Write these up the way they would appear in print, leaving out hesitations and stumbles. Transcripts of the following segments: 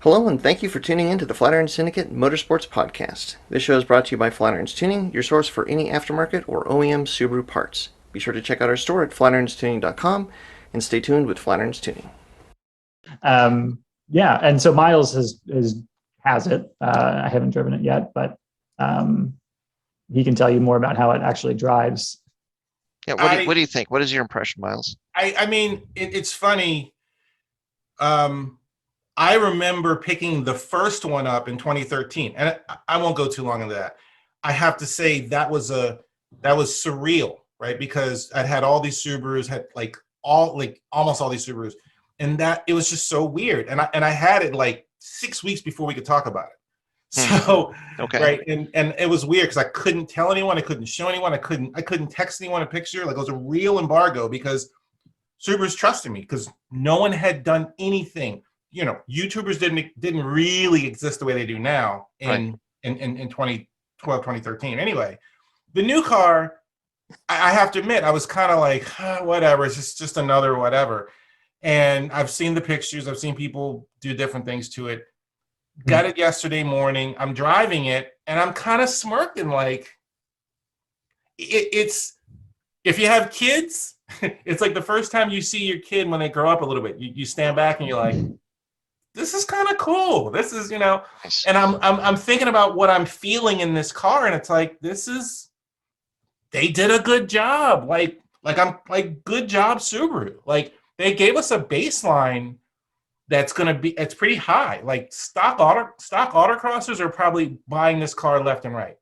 Hello, and thank you for tuning in to the Flatiron Syndicate Motorsports Podcast. This show is brought to you by Flatiron's Tuning, your source for any aftermarket or OEM Subaru parts. Be sure to check out our store at flatironstuning.com and stay tuned with Flatiron's Tuning. Yeah, and so Miles has it. I haven't driven it yet, but he can tell you more about how it actually drives. Yeah, what do you think? What is your impression, Miles? I mean, it's funny. I remember picking the first one up in 2013, and I won't go too long into that. I have to say that was surreal, right? Because I'd had all these Subarus, had almost all these Subarus, and that it was just so weird. And I had it like 6 weeks before we could talk about it. So okay, right, and it was weird because I couldn't tell anyone, I couldn't show anyone, I couldn't text anyone a picture. Like, it was a real embargo because Subarus trusted me because no one had done anything. You know, YouTubers didn't really exist the way they do now in 2012, 2013. Anyway, the new car, I have to admit, I was kind of like, whatever, it's just another whatever. And I've seen the pictures, I've seen people do different things to it. Got it yesterday morning. I'm driving it, and I'm kind of smirking like it's if you have kids, it's like the first time you see your kid when they grow up a little bit. You stand back and you're like, this is kind of cool. This is, you know, and I'm thinking about what I'm feeling in this car, and it's like, they did a good job. Like good job, Subaru. Like, they gave us a baseline that's it's pretty high. Like, stock autocrossers are probably buying this car left and right.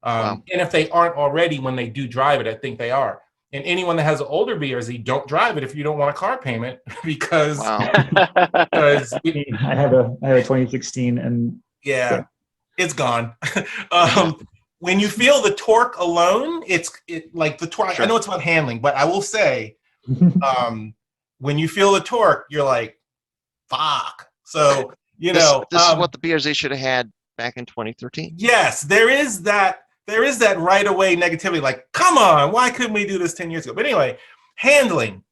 And if they aren't already, when they do drive it, I think they are. And anyone that has an older BRZ, don't drive it if you don't want a car payment, because I have a 2016, and it's gone. When you feel the torque alone, like the torque. Sure. I know it's about handling, but I will say, when you feel the torque, you're like, fuck. So, this is what the BRZ should have had back in 2013. Yes, there is that right away negativity, like, come on, why couldn't we do this 10 years ago? But anyway, handling,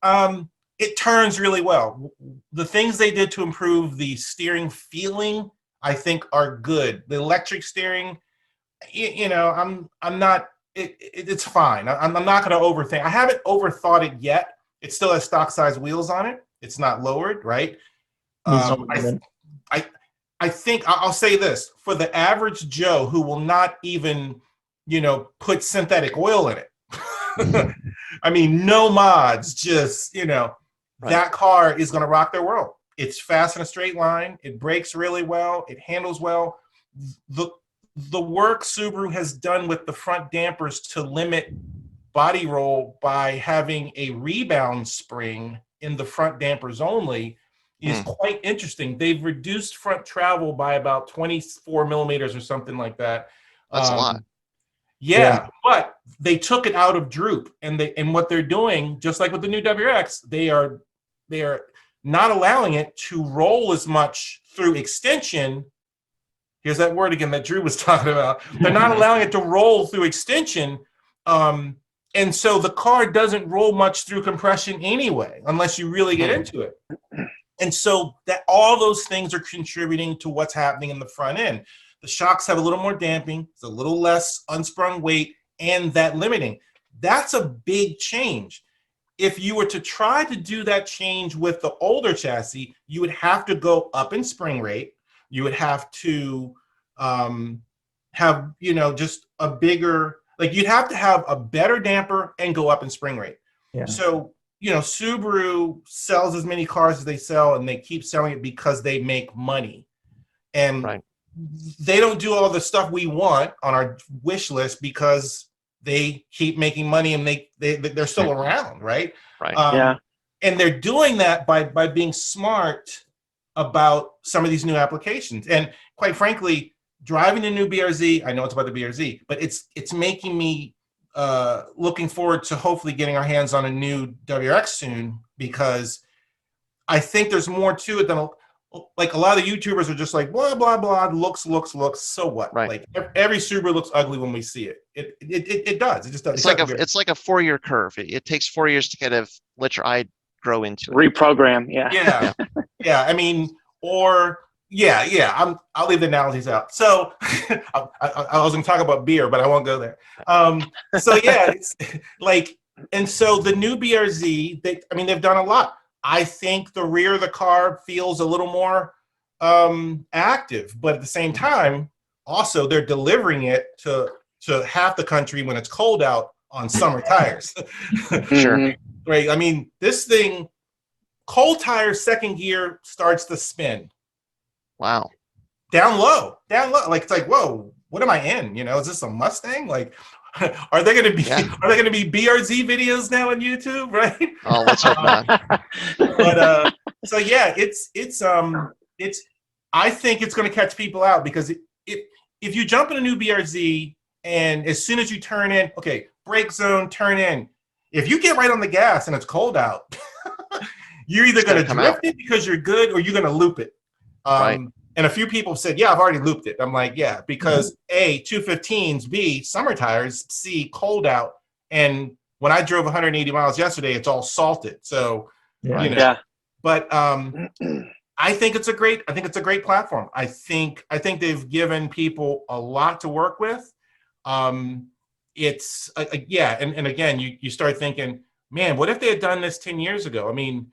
it turns really well. The things they did to improve the steering feeling, I think, are good. The electric steering, I'm not, it's fine. I'm not going to overthink. I haven't overthought it yet. It still has stock size wheels on it. It's not lowered, right? I think I'll say this, for the average Joe who will not even, put synthetic oil in it. I mean, no mods, just, that car is going to rock their world. It's fast in a straight line. It brakes really well. It handles well. The work Subaru has done with the front dampers to limit body roll by having a rebound spring in the front dampers only is quite interesting. They've reduced front travel by about 24 millimeters or something like that. That's a lot. Yeah, but they took it out of droop, and what they're doing, just like with the new WRX, they are not allowing it to roll as much through extension. Here's that word again that Drew was talking about. They're not allowing it to roll through extension, and so the car doesn't roll much through compression anyway, unless you really get into it. And so that all those things are contributing to what's happening in the front end. The shocks have a little more damping, it's a little less unsprung weight, and that limiting. That's a big change. If you were to try to do that change with the older chassis, you would have to go up in spring rate. You would have to have, just a bigger, like, you'd have to have a better damper and go up in spring rate. Yeah. So, Subaru sells as many cars as they sell, and they keep selling it because they make money. And they don't do all the stuff we want on our wish list because they keep making money, and they're still around, right? Right. And they're doing that by being smart about some of these new applications. And quite frankly, driving the new BRZ, I know it's about the BRZ, but it's making me looking forward to hopefully getting our hands on a new WRX soon, because I think there's more to it than, like, a lot of the YouTubers are just like, blah, blah, blah, looks, so what? Right. Like, every Subaru looks ugly when we see it. It does. It just does. It's like a 4-year curve. It takes 4 years to kind of let your eye grow into it. Reprogram, Yeah. I mean, or yeah. I'll leave the analogies out. So I was going to talk about beer, but I won't go there. So yeah, it's like, and so the new BRZ, they've done a lot. I think the rear of the car feels a little more active, but at the same time, also they're delivering it to half the country when it's cold out on summer tires. Sure. Right. I mean, this thing, cold tires, second gear starts to spin. Wow. Down low. Like, it's like, whoa, what am I in? You know, is this a Mustang? Like, are there going to be BRZ videos now on YouTube? Right. Oh, let's hope not. But so yeah, it's I think it's going to catch people out, because if you jump in a new BRZ and as soon as you turn in, okay, brake zone, turn in. If you get right on the gas and it's cold out, you're either going to drift it because you're good, or you're going to loop it. Right. And a few people have said, yeah, I've already looped it. I'm like, yeah, because A, 215s, B, summer tires, C, cold out. And when I drove 180 miles yesterday, it's all salted. So, but I think it's a great platform. I think they've given people a lot to work with. It's and again, you start thinking, man, what if they had done this 10 years ago? I mean,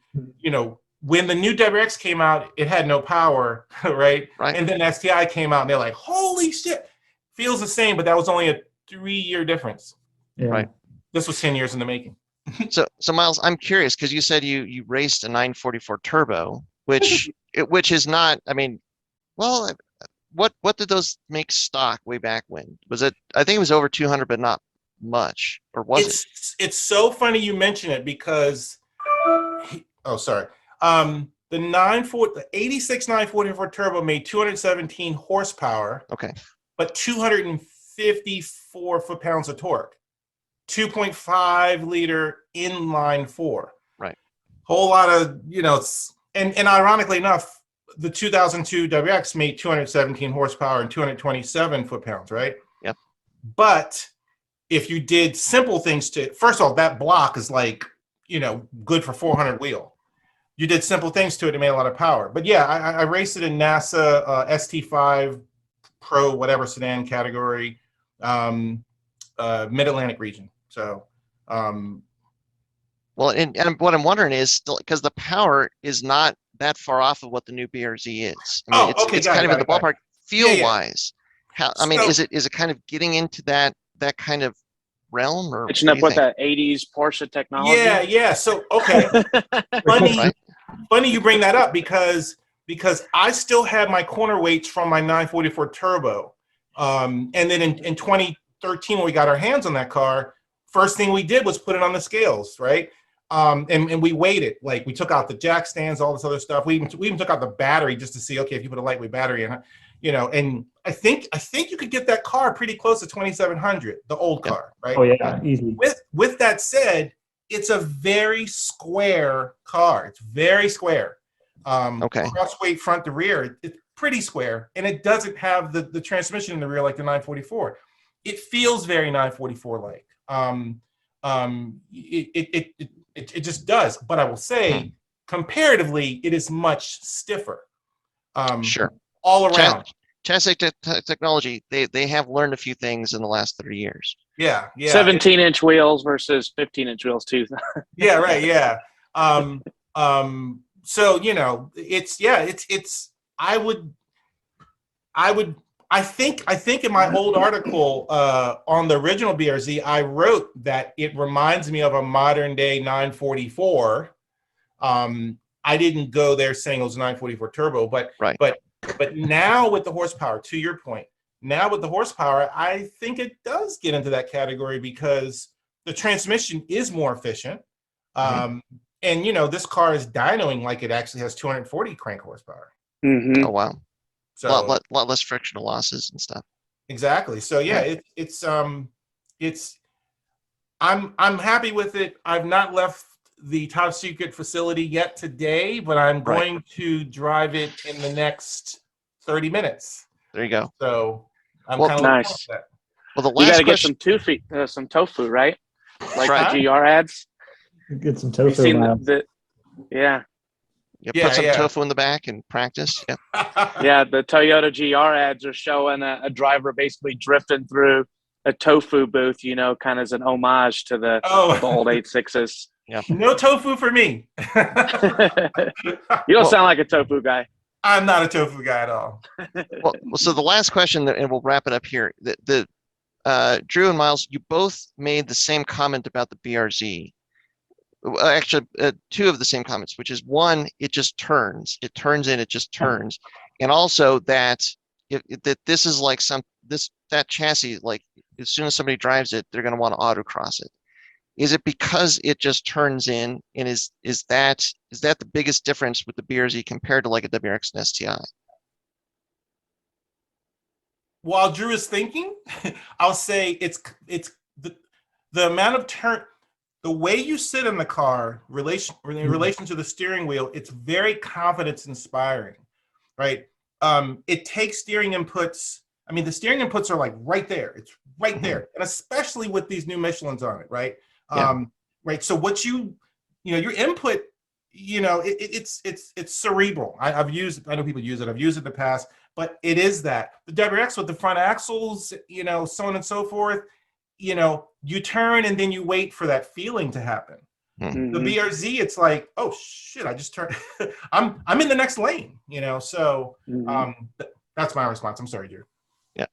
when the new WX came out, it had no power, right? And then STI came out, and they're like, holy shit, feels the same, but that was only a 3-year difference. Yeah. Right. This was 10 years in the making. So Miles, I'm curious, because you said you raced a 944 turbo, which is not. I mean, well, what did those make stock way back when? Was it? I think it was over 200, but not much, or was it? It's so funny you mention it, because the 86 944 turbo made 217 horsepower. Okay. But 254 foot-pounds of torque. 2.5 liter inline four. Right. Whole lot of, and ironically enough, the 2002 WX made 217 horsepower and 227 foot-pounds, right? Yep. But if you did simple things first of all, that block is like, good for 400 wheel. You did simple things to it, it made a lot of power. But yeah, I raced it in NASA ST5 Pro whatever sedan category, Mid-Atlantic region. So, well, and what I'm wondering is, because the power is not that far off of what the new BRZ is. I mean, it's kind of in the ballpark feel-wise. How? I mean, is it kind of getting into that kind of realm, or catching up with that 80s Porsche technology? Yeah. So okay, funny you bring that up, because I still have my corner weights from my 944 turbo, and then in 2013 when we got our hands on that car, first thing we did was put it on the scales, right? And we weighed it. Like, we took out the jack stands, all this other stuff. We even took out the battery just to see, okay, if you put a lightweight battery in it, and I think you could get that car pretty close to 2,700, the old car, right? Oh yeah, easy. With that said, it's a very square car. It's very square. Cross weight front to rear, it's pretty square, and it doesn't have the transmission in the rear like the 944. It feels very 944 like. It just does. But I will say, comparatively, it is much stiffer. Sure. All around. Chassis technology, they have learned a few things in the last 30 years. Yeah. 17-inch wheels versus 15-inch wheels too. Yeah, right. Yeah. So I think in my old article on the original BRZ, I wrote that it reminds me of a modern day 944. I didn't go there saying it was a 944 turbo, but now with the horsepower, to your point, I think it does get into that category, because the transmission is more efficient. And this car is dynoing like it actually has 240 crank horsepower. Mm-hmm. Oh wow. So a lot less frictional losses and stuff. Exactly. So yeah, I'm happy with it. I've not left the top secret facility yet today, but I'm going to drive it in the next 30 minutes. There you go. So I'm kind of nice. That. Well, the last you got to get some tofu, right? Like the GR ads. Get some tofu. Yeah. You Yeah, put some yeah. tofu in the back and practice. Yeah. Yeah, the Toyota GR ads are showing a driver basically drifting through a tofu booth, you know, kind of as an homage to the old 8.6s. Yeah. No tofu for me. You don't sound like a tofu guy. I'm not a tofu guy at all. Well, so the last question, and we'll wrap it up here. Drew and Myles, you both made the same comment about the BRZ. Actually, two of the same comments, which is one, it just turns. It turns in, it just turns. And also that that this is like that chassis, like as soon as somebody drives it, they're going to want to autocross it. Is it because it just turns in, and is that the biggest difference with the BRZ compared to like a WRX and STI? While Drew is thinking, I'll say it's the amount of turn, the way you sit in the car, in relation to the steering wheel, it's very confidence inspiring, right? It takes steering inputs. I mean, the steering inputs are like right there. It's right there, and especially with these new Michelins on it, right? Yeah. Right. So what your input, it's cerebral. I know people use it. I've used it in the past, but it is that the WRX with the front axles, so on and so forth. You turn and then you wait for that feeling to happen. Mm-hmm. The BRZ, it's like, oh shit, I just turned. I'm in the next lane, So that's my response. I'm sorry, Drew. Yeah.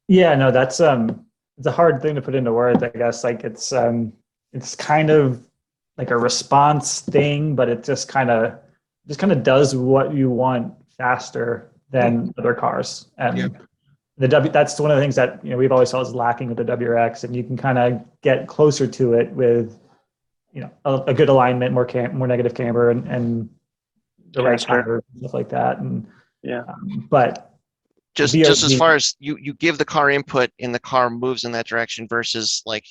Yeah, no, that's it's a hard thing to put into words, I guess. Like it's kind of like a response thing, but it just kind of does what you want faster than other cars. And that's one of the things that we've always felt is lacking with the WRX, and you can kind of get closer to it with a good alignment, more negative camber, and the right tire, stuff like that. And but just as far as you give the car input and the car moves in that direction versus like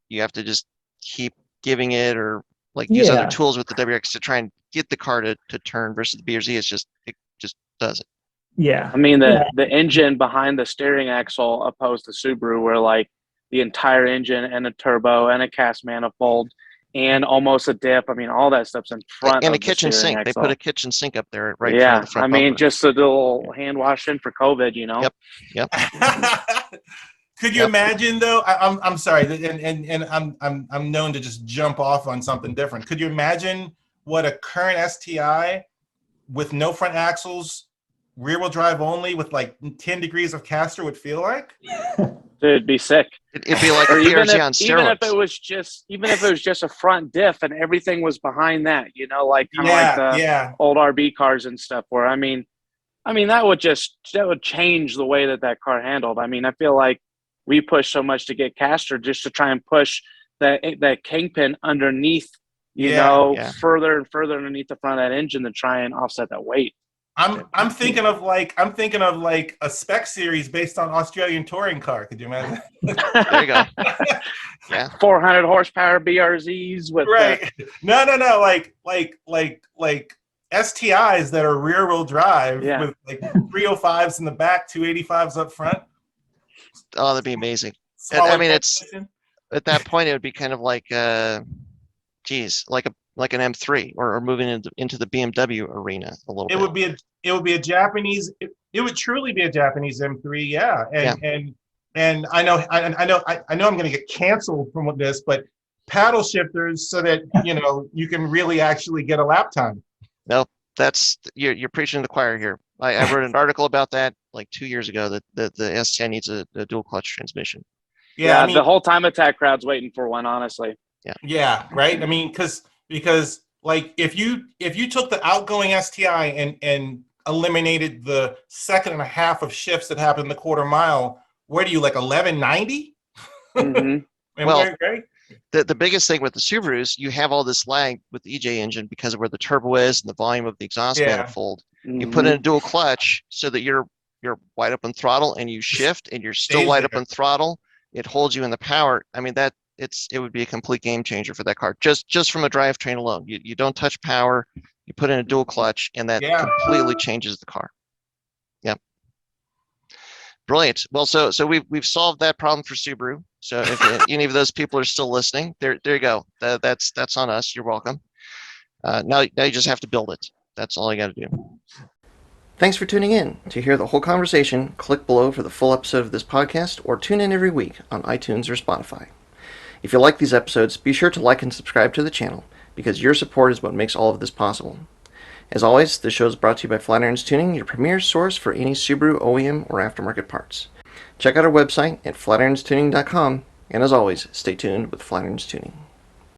you have to just keep giving it or like use other tools with the WRX to try and get the car to turn versus the BRZ. It just does it. Yeah. I mean, the engine behind the steering axle opposed to Subaru, where like the entire engine and a turbo and a cast manifold and almost a dip. I mean, all that stuff's in front and of a kitchen sink. axle. They put a kitchen sink up there right in front of the front bumper. Just a little hand washing for COVID, Yep. Could you imagine though? I'm sorry, and I'm known to just jump off on something different. Could you imagine what a current STI with no front axles, rear-wheel drive only, with like 10 degrees of caster would feel like? It'd be sick. It'd be like a BRZ on steroids. Even if it was just a front diff and everything was behind that, like kind of like the old RB cars and stuff. Where I mean that would change the way that car handled. I mean, I feel like we push so much to get caster just to try and push that kingpin underneath, further and further underneath the front of that engine to try and offset that weight. I'm thinking of like a spec series based on Australian touring car. Could you imagine? There you go. Yeah. 400 horsepower BRZs with No. Like STIs that are rear wheel drive with like 305s in the back, 285s up front. Oh, that'd be amazing. I mean, it's at that point it would be kind of like like an M3 or moving into the BMW arena a little bit. It would be a Japanese. It would truly be a Japanese M3. Yeah. And I know I'm going to get canceled from this, but paddle shifters so that you can really actually get a lap time. No, you're preaching to the choir here. I wrote an article about that like 2 years ago that the STI needs a dual clutch transmission. Yeah, I mean, the whole time attack crowd's waiting for one, honestly. Yeah, right. I mean, because like if you took the outgoing STI and eliminated the second and a half of shifts that happened in the quarter mile, where do you like 1190? Mm-hmm. Well, the biggest thing with the Subarus, you have all this lag with the EJ engine because of where the turbo is and the volume of the exhaust manifold. Mm-hmm. You put in a dual clutch so that you're wide open throttle and you shift and you're still wide open throttle. It holds you in the power. I mean, it would be a complete game changer for that car. Just from a drivetrain alone. You don't touch power. You put in a dual clutch, and that completely changes the car. Yep. Brilliant. Well, so we've solved that problem for Subaru. So if any of those people are still listening, there you go. That's on us. You're welcome. Now you just have to build it. That's all I got to do. Thanks for tuning in. To hear the whole conversation, click below for the full episode of this podcast or tune in every week on iTunes or Spotify. If you like these episodes, be sure to like and subscribe to the channel because your support is what makes all of this possible. As always, this show is brought to you by Flatirons Tuning, your premier source for any Subaru OEM or aftermarket parts. Check out our website at flatironstuning.com, and as always, stay tuned with Flatirons Tuning.